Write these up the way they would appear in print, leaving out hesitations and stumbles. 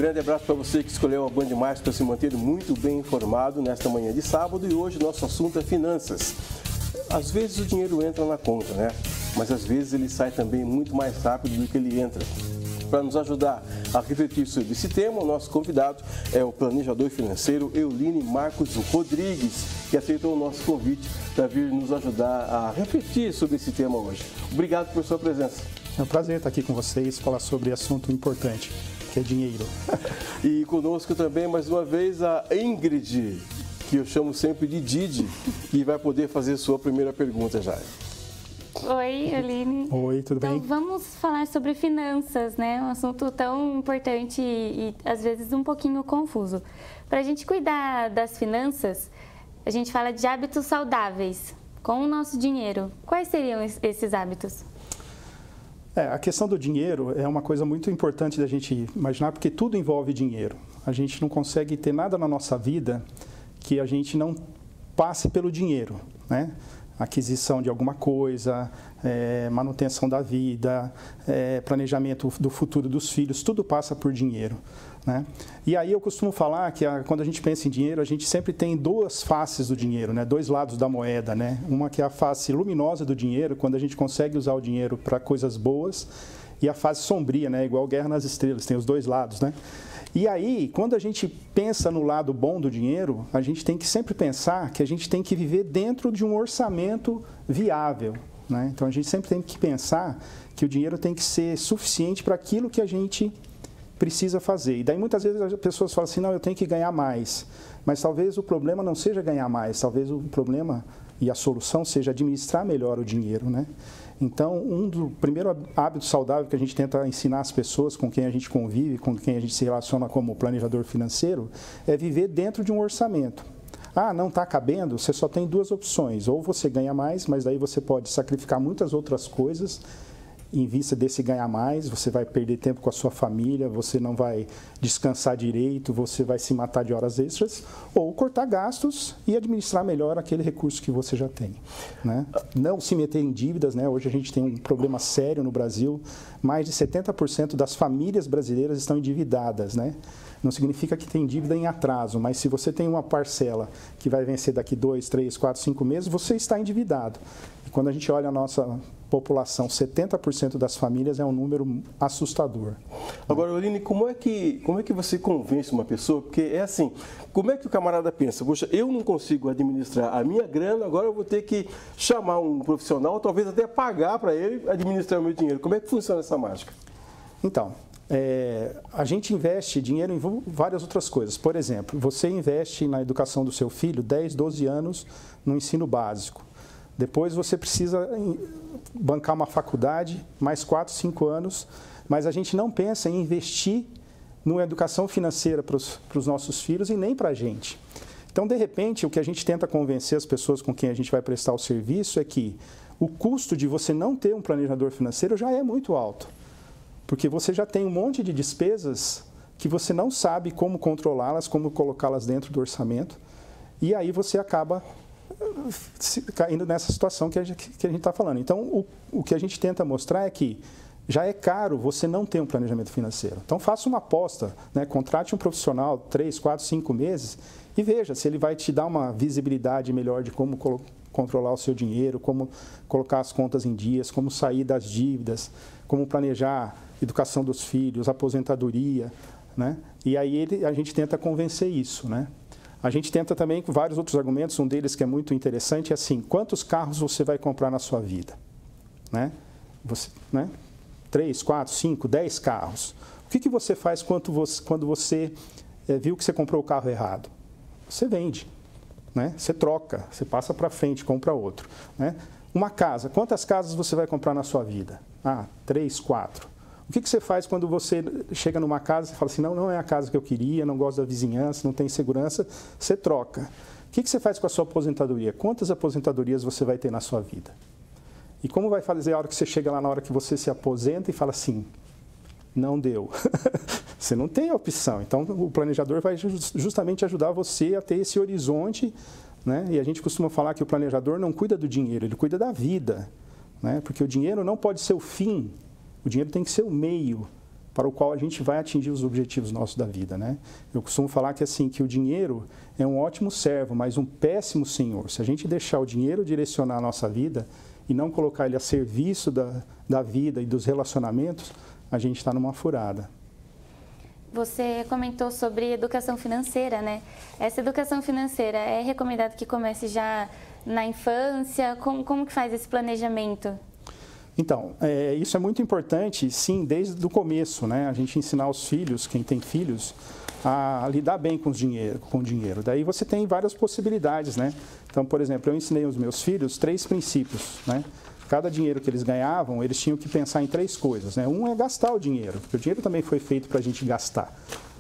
grande abraço para você que escolheu a Band Mais para se manter muito bem informado nesta manhã de sábado. E hoje nosso assunto é finanças. Às vezes o dinheiro entra na conta, né? Mas às vezes ele sai também muito mais rápido do que ele entra. Para nos ajudar a refletir sobre esse tema, o nosso convidado é o planejador financeiro Euline Marcos Rodrigues, que aceitou o nosso convite para vir nos ajudar a refletir sobre esse tema hoje. Obrigado por sua presença. É um prazer estar aqui com vocês, falar sobre assunto importante, que é dinheiro. E conosco também, mais uma vez, a Ingrid, que eu chamo sempre de Didi, que vai poder fazer sua primeira pergunta já. Oi, Euline. Oi, tudo bem? Então, vamos falar sobre finanças, né? Um assunto tão importante e às vezes um pouquinho confuso. Para a gente cuidar das finanças, a gente fala de hábitos saudáveis com o nosso dinheiro. Quais seriam esses hábitos? A questão do dinheiro é uma coisa muito importante da gente imaginar, porque tudo envolve dinheiro. A gente não consegue ter nada na nossa vida que a gente não passe pelo dinheiro, né? Aquisição de alguma coisa, manutenção da vida, planejamento do futuro dos filhos, tudo passa por dinheiro, né? E aí eu costumo falar que quando a gente pensa em dinheiro, a gente sempre tem duas faces do dinheiro, né? Dois lados da moeda, né? Uma que é a face luminosa do dinheiro, quando a gente consegue usar o dinheiro para coisas boas, e a face sombria, né? Igual Guerra nas Estrelas, tem os dois lados, né? E aí, quando a gente pensa no lado bom do dinheiro, a gente tem que sempre pensar que a gente tem que viver dentro de um orçamento viável, né? Então, a gente sempre tem que pensar que o dinheiro tem que ser suficiente para aquilo que a gente precisa fazer. E daí, muitas vezes, as pessoas falam assim, não, eu tenho que ganhar mais. Mas talvez o problema não seja ganhar mais, talvez o problema e a solução seja administrar melhor o dinheiro, né? Então, primeiro hábito saudável que a gente tenta ensinar as pessoas com quem a gente convive, com quem a gente se relaciona como planejador financeiro, é viver dentro de um orçamento. Ah, não está cabendo? Você só tem duas opções. Ou você ganha mais, mas daí você pode sacrificar muitas outras coisas em vista desse ganhar mais, você vai perder tempo com a sua família, você não vai descansar direito, você vai se matar de horas extras, ou cortar gastos e administrar melhor aquele recurso que você já tem, né? Não se meter em dívidas, né? Hoje a gente tem um problema sério no Brasil, mais de 70% das famílias brasileiras estão endividadas, né? Não significa que tem dívida em atraso, mas se você tem uma parcela que vai vencer daqui 2, 3, 4, 5 meses, você está endividado. E quando a gente olha a nossa população, 70% das famílias é um número assustador. Agora, Euline, como é que você convence uma pessoa? Porque é assim, como é que o camarada pensa? Poxa, eu não consigo administrar a minha grana, agora eu vou ter que chamar um profissional, talvez até pagar para ele administrar o meu dinheiro. Como é que funciona essa mágica? Então, a gente investe dinheiro em várias outras coisas. Por exemplo, você investe na educação do seu filho 10, 12 anos no ensino básico. Depois você precisa bancar uma faculdade, mais 4, 5 anos, mas a gente não pensa em investir numa educação financeira para os nossos filhos e nem para a gente. Então, de repente, o que a gente tenta convencer as pessoas com quem a gente vai prestar o serviço é que o custo de você não ter um planejador financeiro já é muito alto, porque você já tem um monte de despesas que você não sabe como controlá-las, como colocá-las dentro do orçamento, e aí você acaba caindo nessa situação que a gente está falando. Então, o que a gente tenta mostrar é que já é caro você não ter um planejamento financeiro. Então, faça uma aposta, né? Contrate um profissional 3, 4, 5 meses e veja se ele vai te dar uma visibilidade melhor de como controlar o seu dinheiro, como colocar as contas em dias, como sair das dívidas, como planejar a educação dos filhos, aposentadoria, né? E aí a gente tenta convencer isso, né? A gente tenta também com vários outros argumentos, um deles que é muito interessante é assim, quantos carros você vai comprar na sua vida? Né? 3, 4, 5, 10 carros. O que você faz quando você viu que você comprou o carro errado? Você vende, né? Você troca, você passa para frente, compra outro, né? Uma casa, quantas casas você vai comprar na sua vida? 3, 4. O que você faz quando você chega numa casa e fala assim, não é a casa que eu queria, não gosto da vizinhança, não tem segurança, você troca. O que você faz com a sua aposentadoria? Quantas aposentadorias você vai ter na sua vida? E como vai fazer a hora que você chega lá na hora que você se aposenta e fala assim, não deu. Você não tem a opção. Então, o planejador vai justamente ajudar você a ter esse horizonte, né? E a gente costuma falar que o planejador não cuida do dinheiro, ele cuida da vida, né? Porque o dinheiro não pode ser o fim. O dinheiro tem que ser o meio para o qual a gente vai atingir os objetivos nossos da vida, né? Eu costumo falar que assim, que o dinheiro é um ótimo servo, mas um péssimo senhor. Se a gente deixar o dinheiro direcionar a nossa vida e não colocar ele a serviço da vida e dos relacionamentos, a gente está numa furada. Você comentou sobre educação financeira, né? Essa educação financeira é recomendado que comece já na infância? Como que faz esse planejamento? Então, isso é muito importante, sim, desde o começo, né? A gente ensinar os filhos, quem tem filhos, a lidar bem com o dinheiro. Daí você tem várias possibilidades, né? Então, por exemplo, eu ensinei aos meus filhos 3 princípios, né? Cada dinheiro que eles ganhavam, eles tinham que pensar em 3 coisas, né? Um é gastar o dinheiro, porque o dinheiro também foi feito para a gente gastar,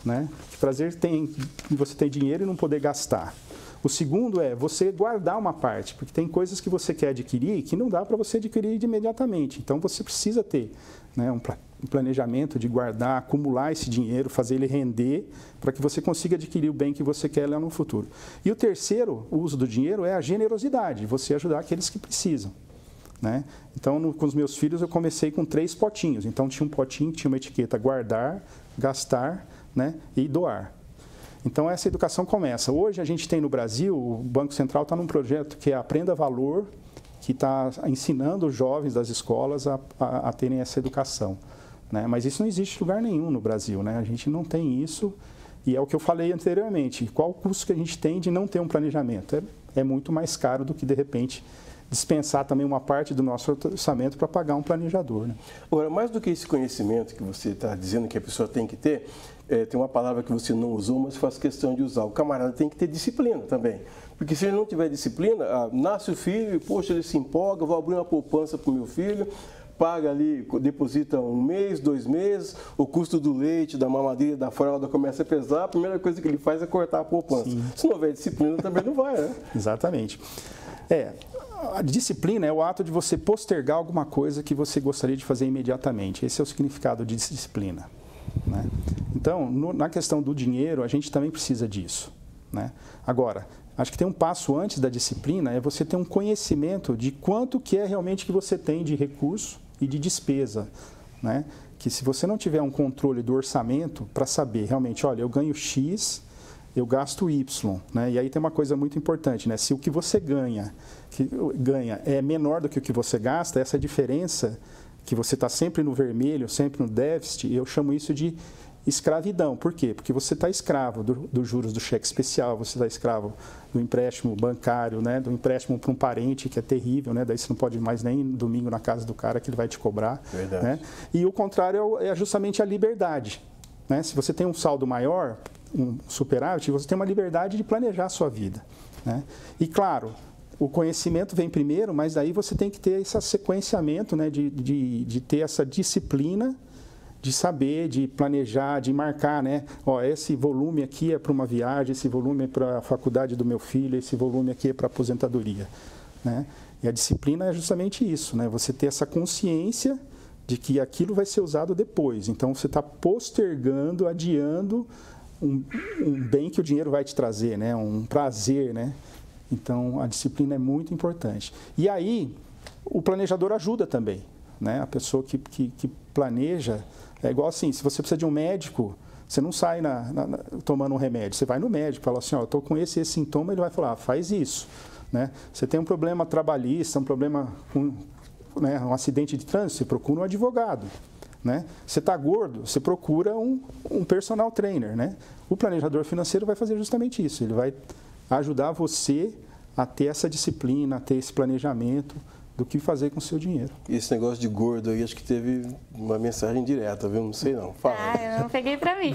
né? Que prazer tem você ter dinheiro e não poder gastar. O segundo é você guardar uma parte, porque tem coisas que você quer adquirir que não dá para você adquirir imediatamente. Então, você precisa ter, né, um planejamento de guardar, acumular esse dinheiro, fazer ele render, para que você consiga adquirir o bem que você quer lá no futuro. E o terceiro uso do dinheiro é a generosidade, você ajudar aqueles que precisam, né? Então, com os meus filhos, eu comecei com 3 potinhos. Então, tinha um potinho, tinha uma etiqueta guardar, gastar, né, e doar. Então, essa educação começa. Hoje, a gente tem no Brasil, o Banco Central está num projeto que é Aprenda Valor, que está ensinando os jovens das escolas a terem essa educação, né? Mas isso não existe em lugar nenhum no Brasil, né? A gente não tem isso, e é o que eu falei anteriormente. Qual o custo que a gente tem de não ter um planejamento? É muito mais caro do que, de repente, dispensar também uma parte do nosso orçamento para pagar um planejador, né? Agora, mais do que esse conhecimento que você está dizendo que a pessoa tem que ter, tem uma palavra que você não usou, mas faz questão de usar. O camarada tem que ter disciplina também. Porque se ele não tiver disciplina, nasce o filho, poxa, ele se empolga, vou abrir uma poupança para o meu filho, paga ali, deposita 1 mês, 2 meses, o custo do leite, da mamadeira, da fralda começa a pesar, a primeira coisa que ele faz é cortar a poupança. Sim. Se não houver disciplina, também não vai, né? Exatamente. A disciplina é o ato de você postergar alguma coisa que você gostaria de fazer imediatamente. Esse é o significado de disciplina, né? Então, na questão do dinheiro, a gente também precisa disso, né? Agora, acho que tem um passo antes da disciplina, é você ter um conhecimento de quanto que é realmente que você tem de recurso e de despesa, né? Que se você não tiver um controle do orçamento para saber realmente, olha, eu ganho X, eu gasto Y, né? E aí tem uma coisa muito importante, né? Se o que você ganha é menor do que o que você gasta, essa diferença que você está sempre no vermelho, sempre no déficit, eu chamo isso de escravidão. Por quê? Porque você está escravo dos juros do cheque especial, você está escravo do empréstimo bancário, né? Do empréstimo para um parente, que é terrível, né? Daí você não pode ir mais nem domingo na casa do cara que ele vai te cobrar. Verdade. Né? E o contrário é justamente a liberdade, né? Se você tem um saldo maior, um superávit, você tem uma liberdade de planejar a sua vida, né? E claro, o conhecimento vem primeiro, mas daí você tem que ter esse sequenciamento, né? De ter essa disciplina, de saber, de planejar, de marcar, né? Ó, esse volume aqui é para uma viagem, esse volume é para a faculdade do meu filho, esse volume aqui é para a aposentadoria, né? E a disciplina é justamente isso, né? Você ter essa consciência de que aquilo vai ser usado depois. Então, você está postergando, adiando um bem que o dinheiro vai te trazer, né? Um prazer, né? Então, a disciplina é muito importante. E aí, o planejador ajuda também, né? A pessoa que planeja, é igual assim, se você precisa de um médico, você não sai tomando um remédio, você vai no médico, fala assim, ó, eu estou com esse sintoma, ele vai falar, faz isso, né? Você tem um problema trabalhista, um problema com, né, um acidente de trânsito, você procura um advogado, né? Você está gordo, você procura um personal trainer, né? O planejador financeiro vai fazer justamente isso, ele vai ajudar você a ter essa disciplina, a ter esse planejamento do que fazer com o seu dinheiro. Esse negócio de gordo aí, acho que teve uma mensagem direta, viu? Não sei não. Fala. Eu não peguei para mim.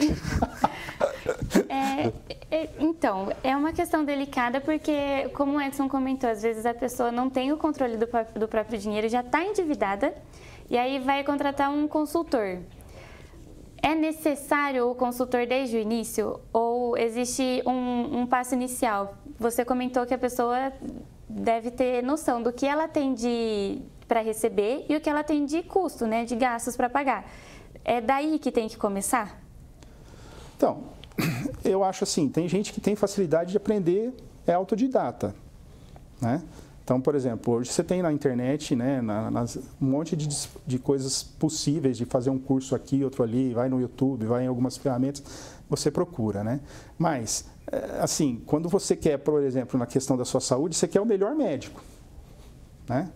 Então, é uma questão delicada porque, como o Edson comentou, às vezes a pessoa não tem o controle do próprio dinheiro, já está endividada, e aí vai contratar um consultor. É necessário o consultor desde o início ou existe um passo inicial? Você comentou que a pessoa deve ter noção do que ela tem para receber e o que ela tem de custo, né, de gastos para pagar. É daí que tem que começar? Então, eu acho assim, tem gente que tem facilidade de aprender, é autodidata, né? Então, por exemplo, hoje você tem na internet, né, um monte de coisas possíveis de fazer um curso aqui, outro ali, vai no YouTube, vai em algumas ferramentas, você procura, né? Mas, assim, quando você quer, por exemplo, na questão da sua saúde, você quer o melhor médico, né?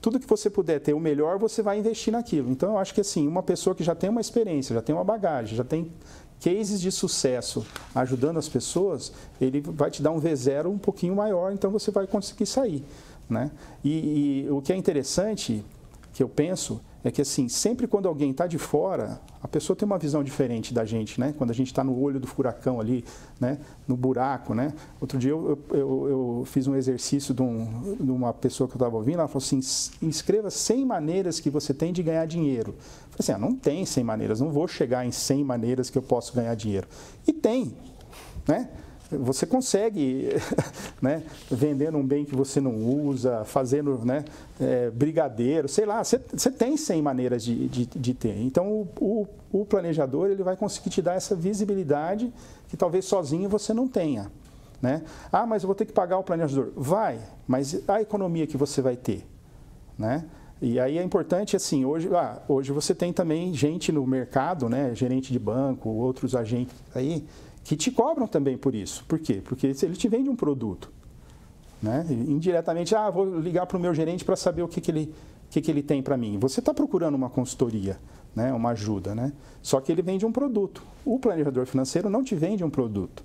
Tudo que você puder ter o melhor, você vai investir naquilo. Então, eu acho que, assim, uma pessoa que já tem uma experiência, já tem uma bagagem, já tem cases de sucesso ajudando as pessoas, ele vai te dar um V0 um pouquinho maior, então você vai conseguir sair, né? E o que é interessante, que eu penso, é que, assim, sempre quando alguém está de fora, a pessoa tem uma visão diferente da gente, né? Quando a gente está no olho do furacão ali, né? No buraco, né? Outro dia eu fiz um exercício de uma pessoa que eu estava ouvindo, ela falou assim, escreva 100 maneiras que você tem de ganhar dinheiro. Eu falei assim, não tem 100 maneiras, não vou chegar em 100 maneiras que eu posso ganhar dinheiro. E tem, né? Você consegue, né, vendendo um bem que você não usa, fazendo, né, brigadeiro, sei lá, você tem 100 maneiras de ter. Então, o planejador ele vai conseguir te dar essa visibilidade que talvez sozinho você não tenha, né? Ah, mas eu vou ter que pagar o planejador. Vai, mas a economia que você vai ter, né? E aí é importante, assim, hoje você tem também gente no mercado, né, gerente de banco, outros agentes aí, que te cobram também por isso. Por quê? Porque ele te vende um produto, né? Indiretamente, vou ligar para o meu gerente para saber o que ele tem para mim. Você está procurando uma consultoria, né? Uma ajuda, né? Só que ele vende um produto. O planejador financeiro não te vende um produto.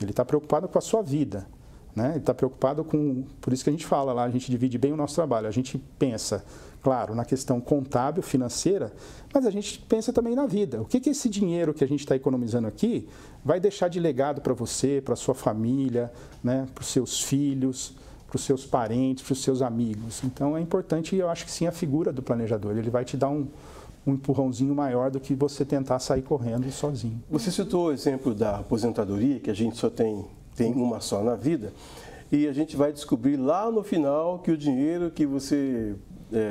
Ele está preocupado com a sua vida, né? Ele está preocupado com... Por isso que a gente fala lá, a gente divide bem o nosso trabalho. A gente pensa, claro, na questão contábil, financeira, mas a gente pensa também na vida. O que esse dinheiro que a gente está economizando aqui vai deixar de legado para você, para a sua família, né? Para os seus filhos, para os seus parentes, para os seus amigos. Então, é importante, eu acho que sim, a figura do planejador. Ele vai te dar um empurrãozinho maior do que você tentar sair correndo sozinho. Você citou o exemplo da aposentadoria, que a gente só tem uma só na vida, e a gente vai descobrir lá no final que o dinheiro que você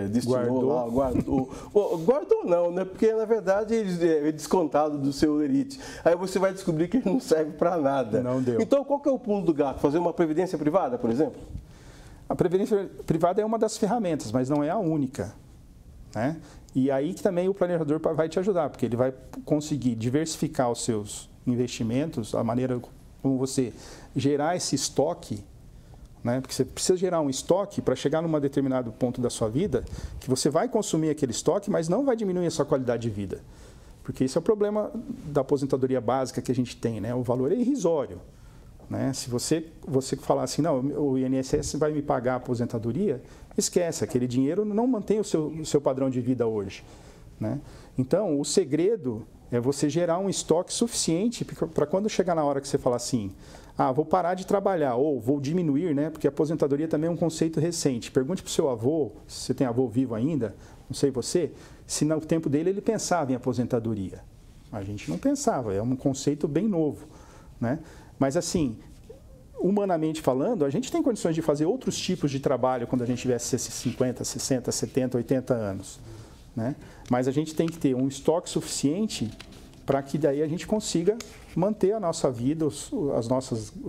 destinou lá, guardou não, né? Porque na verdade ele é descontado do seu lerite. Aí você vai descobrir que ele não serve para nada. Não deu. Então qual que é o pulo do gato? Fazer uma previdência privada, por exemplo? A previdência privada é uma das ferramentas, mas não é a única, né? E aí que também o planejador vai te ajudar, porque ele vai conseguir diversificar os seus investimentos, a maneira como você gerar esse estoque, né? Porque você precisa gerar um estoque para chegar num determinado ponto da sua vida que você vai consumir aquele estoque, mas não vai diminuir a sua qualidade de vida. Porque esse é o problema da aposentadoria básica que a gente tem, né? O valor é irrisório, né? Se você falar assim, não, o INSS vai me pagar a aposentadoria, esquece, aquele dinheiro não mantém o seu padrão de vida hoje, né? Então, o segredo é você gerar um estoque suficiente para quando chegar na hora que você falar assim, vou parar de trabalhar ou vou diminuir, né? Porque a aposentadoria também é um conceito recente. Pergunte para o seu avô, se você tem avô vivo ainda, não sei você, se no tempo dele ele pensava em aposentadoria. A gente não pensava, é um conceito bem novo, né? Mas assim, humanamente falando, a gente tem condições de fazer outros tipos de trabalho quando a gente tivesse 50, 60, 70, 80 anos, né? Mas a gente tem que ter um estoque suficiente para que daí a gente consiga manter a nossa vida, os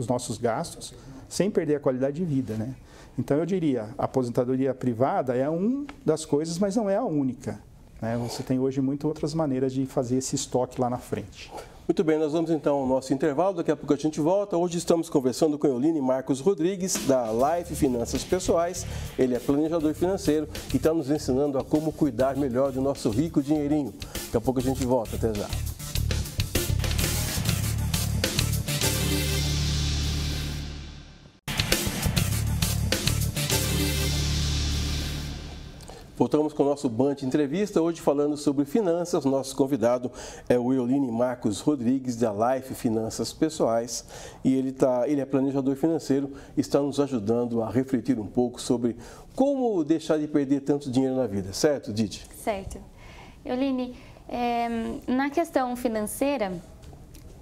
nossos gastos, sem perder a qualidade de vida, né? Então eu diria, a aposentadoria privada é uma das coisas, mas não é a única, né? Você tem hoje muitas outras maneiras de fazer esse estoque lá na frente. Muito bem, nós vamos então ao nosso intervalo, daqui a pouco a gente volta. Hoje estamos conversando com Eoline Marcos Rodrigues, da Life Finanças Pessoais. Ele é planejador financeiro e está nos ensinando a como cuidar melhor do nosso rico dinheirinho. Daqui a pouco a gente volta, até já. Voltamos com o nosso Band Entrevista, hoje falando sobre finanças. Nosso convidado é o Eoline Marcos Rodrigues, da Life Finanças Pessoais. E ele é planejador financeiro e está nos ajudando a refletir um pouco sobre como deixar de perder tanto dinheiro na vida. Certo, Didi? Certo. Eoline, na questão financeira,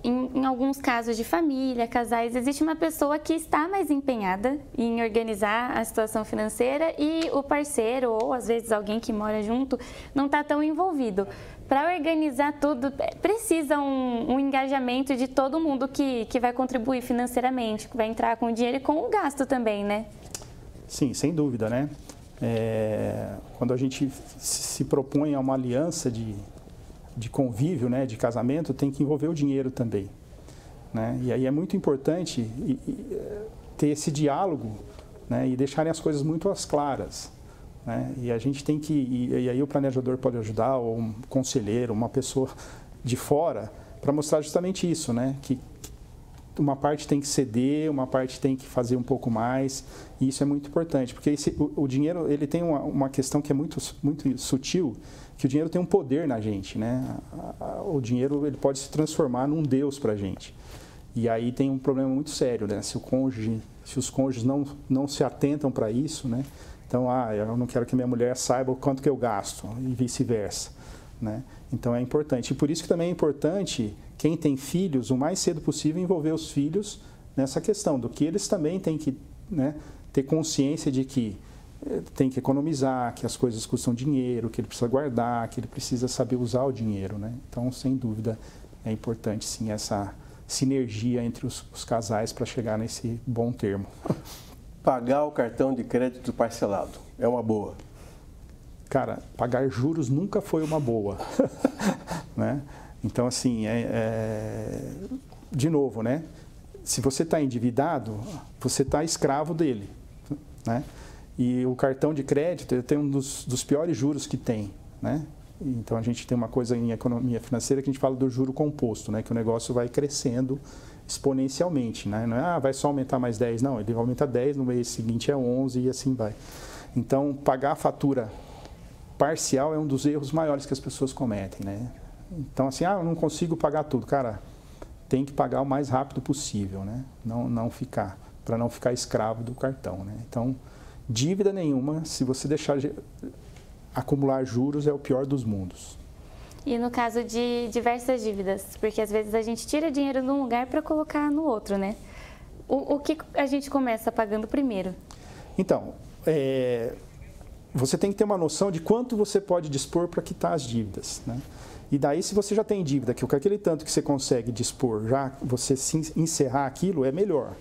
em alguns casos de família, casais, existe uma pessoa que está mais empenhada em organizar a situação financeira e o parceiro, ou às vezes alguém que mora junto, não está tão envolvido. Para organizar tudo, precisa um engajamento de todo mundo que vai contribuir financeiramente, que vai entrar com o dinheiro e com o gasto também, né? Sim, sem dúvida, né? Quando a gente se propõe a uma aliança de convívio, né, de casamento, tem que envolver o dinheiro também, né? E aí é muito importante ter esse diálogo, né, e deixarem as coisas muito às claras, né? E a gente tem que, e aí o planejador pode ajudar, ou um conselheiro, uma pessoa de fora, para mostrar justamente isso, né? Que uma parte tem que ceder, uma parte tem que fazer um pouco mais, e isso é muito importante, porque o dinheiro, ele tem uma questão que é muito, muito sutil, que o dinheiro tem um poder na gente, né? O dinheiro, ele pode se transformar num Deus para a gente, e aí tem um problema muito sério, né? Se os cônjuges não se atentam para isso, né? Então, eu não quero que minha mulher saiba o quanto que eu gasto, e vice-versa, né? Então é importante, e por isso que também é importante quem tem filhos, o mais cedo possível, envolver os filhos nessa questão, do que eles também têm que, né, ter consciência de que tem que economizar, que as coisas custam dinheiro, que ele precisa guardar, que ele precisa saber usar o dinheiro, né? Então, sem dúvida, é importante sim essa sinergia entre os casais para chegar nesse bom termo. Pagar o cartão de crédito parcelado é uma boa? Cara, pagar juros nunca foi uma boa, né? Então, assim, de novo, né? Se você está endividado, você está escravo dele, né? E o cartão de crédito tem um dos piores juros que tem, né? Então, a gente tem uma coisa em economia financeira que a gente fala do juro composto, né? Que o negócio vai crescendo exponencialmente, né? Não é, vai só aumentar mais 10, não. Ele vai aumentar 10, no mês seguinte é 11 e assim vai. Então, pagar a fatura parcial é um dos erros maiores que as pessoas cometem, né? Então, assim, eu não consigo pagar tudo. Cara, tem que pagar o mais rápido possível, né? Para não ficar escravo do cartão, né? Então, dívida nenhuma, se você deixar acumular juros, é o pior dos mundos. E no caso de diversas dívidas, porque às vezes a gente tira dinheiro de um lugar para colocar no outro, né? O que a gente começa pagando primeiro? Então, você tem que ter uma noção de quanto você pode dispor para quitar as dívidas, né? E daí, se você já tem dívida, que com aquele tanto que você consegue dispor, já você encerrar aquilo, é melhor,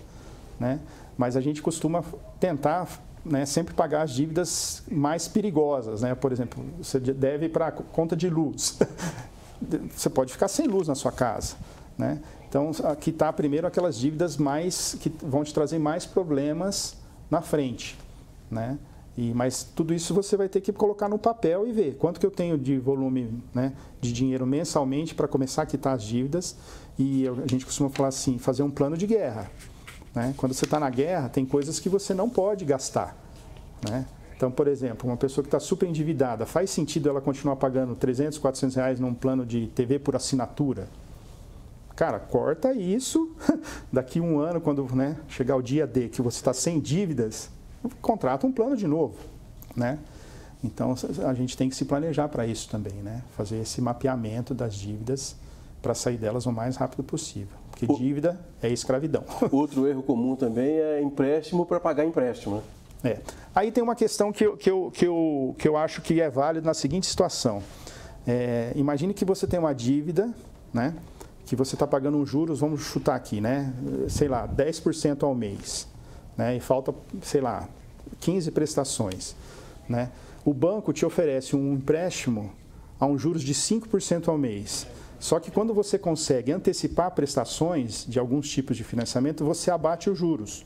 né? Mas a gente costuma tentar, né, sempre pagar as dívidas mais perigosas, né? Por exemplo, você deve para a conta de luz. Você pode ficar sem luz na sua casa, né? Então, quitar primeiro aquelas dívidas que vão te trazer mais problemas na frente, né? Mas tudo isso você vai ter que colocar no papel e ver quanto que eu tenho de volume, né, de dinheiro mensalmente para começar a quitar as dívidas. E a gente costuma falar assim, fazer um plano de guerra, né? Quando você está na guerra, tem coisas que você não pode gastar, né? Então, por exemplo, uma pessoa que está super endividada, faz sentido ela continuar pagando 300, 400 reais num plano de TV por assinatura? Cara, corta isso, daqui um ano, quando, né, chegar o dia D que você está sem dívidas, contrata um plano de novo, né? Então, a gente tem que se planejar para isso também, né? Fazer esse mapeamento das dívidas para sair delas o mais rápido possível. Porque dívida é escravidão. Outro erro comum também é empréstimo para pagar empréstimo, né? Aí tem uma questão que eu acho que é válida na seguinte situação. Imagine que você tem uma dívida, né? Que você está pagando uns juros, vamos chutar aqui, né? Sei lá, 10% ao mês, né? E falta, sei lá, 15 prestações, né? O banco te oferece um empréstimo a um juros de 5% ao mês. Só que quando você consegue antecipar prestações de alguns tipos de financiamento, você abate os juros.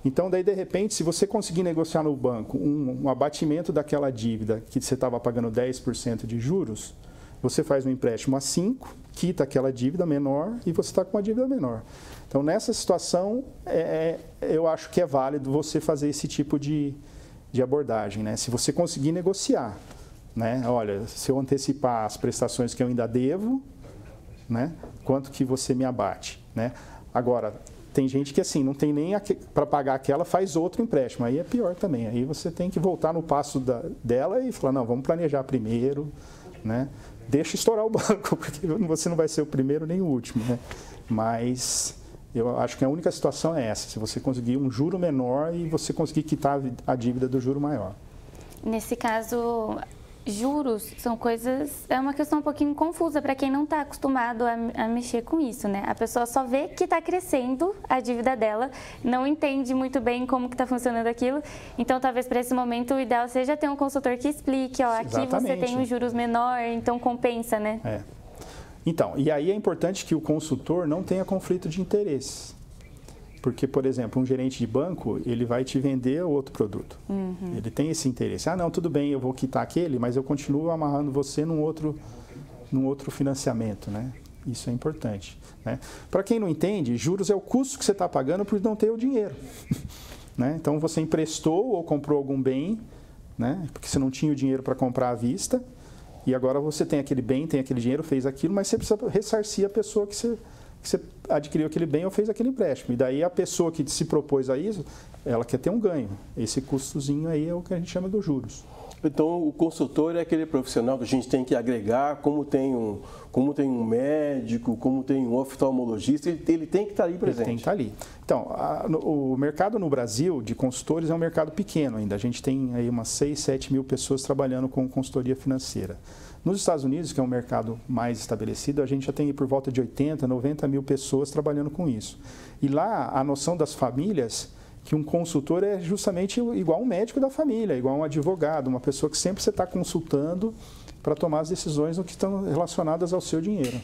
Então, daí, de repente, se você conseguir negociar no banco um abatimento daquela dívida que você estava pagando 10% de juros, você faz um empréstimo a 5%, quita aquela dívida menor e você está com uma dívida menor. Então, nessa situação, eu acho que é válido você fazer esse tipo de abordagem, né? Se você conseguir negociar, né? Olha, se eu antecipar as prestações que eu ainda devo, né? Quanto que você me abate, né? Agora, tem gente que assim, não tem nem para pagar aquela, faz outro empréstimo, aí é pior também. Aí você tem que voltar no passo dela e falar, não, vamos planejar primeiro, né? Deixa estourar o banco, porque você não vai ser o primeiro nem o último, né? Mas eu acho que a única situação é essa, se você conseguir um juro menor e você conseguir quitar a dívida do juro maior. Nesse caso, juros são coisas, é uma questão um pouquinho confusa para quem não está acostumado a mexer com isso, né? A pessoa só vê que está crescendo a dívida dela, não entende muito bem como que está funcionando aquilo, então talvez para esse momento o ideal seja ter um consultor que explique, ó, aqui você tem um juros menor, então compensa, né? Então, e aí é importante que o consultor não tenha conflito de interesses. Porque, por exemplo, um gerente de banco, ele vai te vender outro produto. Ele tem esse interesse. Ah, não, tudo bem, eu vou quitar aquele, mas eu continuo amarrando você num outro financiamento, né? Isso é importante, né? Para quem não entende, juros é o custo que você está pagando por não ter o dinheiro. Né? Então, você emprestou ou comprou algum bem, né? Porque você não tinha o dinheiro para comprar à vista, e agora você tem aquele bem, tem aquele dinheiro, fez aquilo, mas você precisa ressarcir a pessoa que você adquiriu aquele bem ou fez aquele empréstimo. E daí a pessoa que se propôs a isso, ela quer ter um ganho. Esse custozinho aí é o que a gente chama dos juros. Então, o consultor é aquele profissional que a gente tem que agregar, como tem um médico, como tem um oftalmologista, ele tem que estar ali presente. Ele tem que estar ali. Então, o mercado no Brasil de consultores é um mercado pequeno ainda. A gente tem aí umas 6, 7 mil pessoas trabalhando com consultoria financeira. Nos Estados Unidos, que é um mercado mais estabelecido, a gente já tem por volta de 80, 90 mil pessoas trabalhando com isso. E lá, a noção das famílias, que um consultor é justamente igual um médico da família, igual um advogado, uma pessoa que sempre você está consultando para tomar as decisões no que estão relacionadas ao seu dinheiro.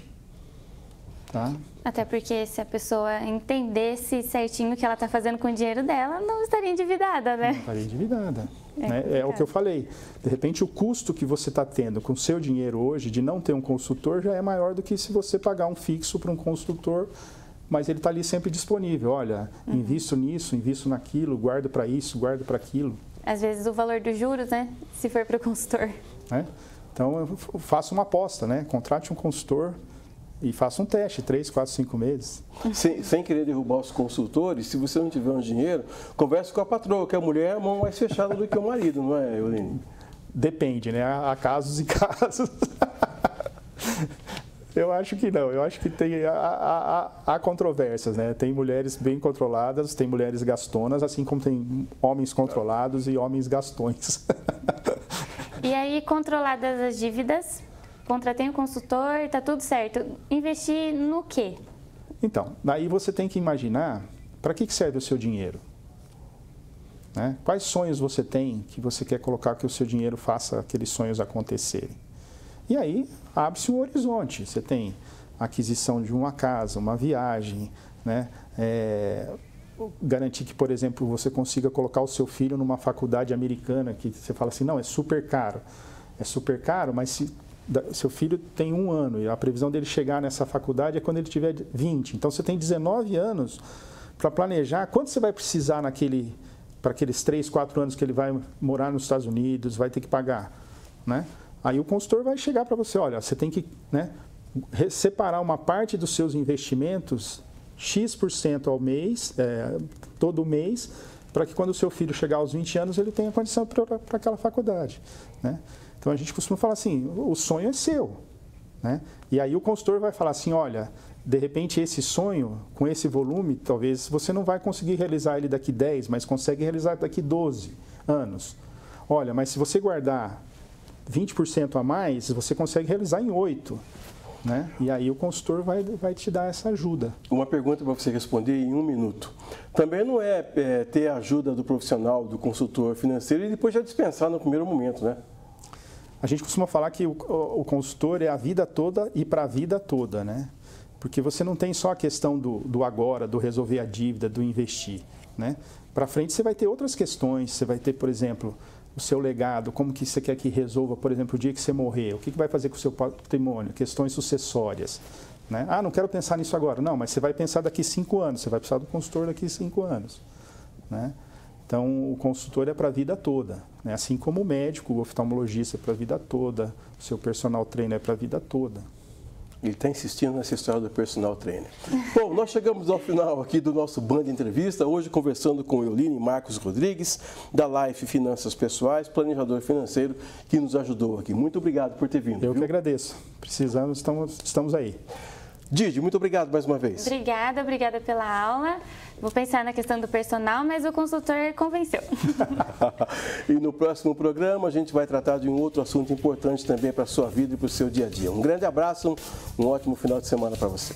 Tá? Até porque se a pessoa entendesse certinho o que ela está fazendo com o dinheiro dela, não estaria endividada, né? Não estaria endividada. É o que eu falei. De repente, o custo que você está tendo com o seu dinheiro hoje de não ter um consultor já é maior do que se você pagar um fixo para um consultor, mas ele está ali sempre disponível. Olha, invisto nisso, invisto naquilo, guardo para isso, guardo para aquilo. Às vezes o valor dos juros, né? Se for para o consultor. Então, eu faço uma aposta, né? Contrate um consultor e faça um teste, 3, 4, 5 meses. Sem querer derrubar os consultores, se você não tiver um dinheiro, converse com a patroa, que a mulher é a mão mais fechada do que o marido, não é, Euline? Depende, né? Há casos e casos. Eu acho que não, eu acho que há controvérsias, né? Tem mulheres bem controladas, tem mulheres gastonas, assim como tem homens controlados e homens gastões. E aí, controladas as dívidas, contratei um consultor, está tudo certo. Investir no quê? Então, daí você tem que imaginar para que serve o seu dinheiro. Né? Quais sonhos você tem que você quer colocar que o seu dinheiro faça aqueles sonhos acontecerem? E aí, abre-se um horizonte. Você tem a aquisição de uma casa, uma viagem, né? Garantir que, por exemplo, você consiga colocar o seu filho numa faculdade americana, que você fala assim, não, é super caro. É super caro, mas se seu filho tem 1 ano e a previsão dele chegar nessa faculdade é quando ele tiver 20. Então, você tem 19 anos para planejar quanto você vai precisar para aqueles 3, 4 anos que ele vai morar nos Estados Unidos, vai ter que pagar, né? Aí o consultor vai chegar para você, olha, você tem que, né, separar uma parte dos seus investimentos, X% ao mês, todo mês, para que quando o seu filho chegar aos 20 anos, ele tenha condição para aquela faculdade, né? Então, a gente costuma falar assim, o sonho é seu, né? E aí o consultor vai falar assim, olha, de repente esse sonho, com esse volume, talvez você não vai conseguir realizar ele daqui 10, mas consegue realizar daqui 12 anos. Olha, mas se você guardar 20% a mais, você consegue realizar em 8, né? E aí o consultor vai te dar essa ajuda. Uma pergunta para você responder em 1 minuto. Também não é ter a ajuda do profissional, do consultor financeiro e depois já dispensar no primeiro momento, né? A gente costuma falar que o consultor é a vida toda e para a vida toda, né? Porque você não tem só a questão do agora, do resolver a dívida, do investir, né? Para frente você vai ter outras questões, você vai ter, por exemplo, o seu legado, como que você quer que resolva, por exemplo, o dia que você morrer, o que vai fazer com o seu patrimônio, questões sucessórias, né? Ah, não quero pensar nisso agora. Não, mas você vai pensar daqui 5 anos, você vai precisar do consultor daqui 5 anos, né? Então, o consultor é para a vida toda, né? Assim como o médico, o oftalmologista é para a vida toda, o seu personal trainer é para a vida toda. Ele está insistindo nessa história do personal trainer. Bom, nós chegamos ao final aqui do nosso Band Entrevista, hoje conversando com Euline Marcos Rodrigues, da Life Finanças Pessoais, planejador financeiro, que nos ajudou aqui. Muito obrigado por ter vindo. Eu que agradeço. Precisamos, estamos aí. Didi, muito obrigado mais uma vez. Obrigada pela aula. Vou pensar na questão do personal, mas o consultor convenceu. E no próximo programa a gente vai tratar de um outro assunto importante também para a sua vida e para o seu dia a dia. Um grande abraço, um ótimo final de semana para você.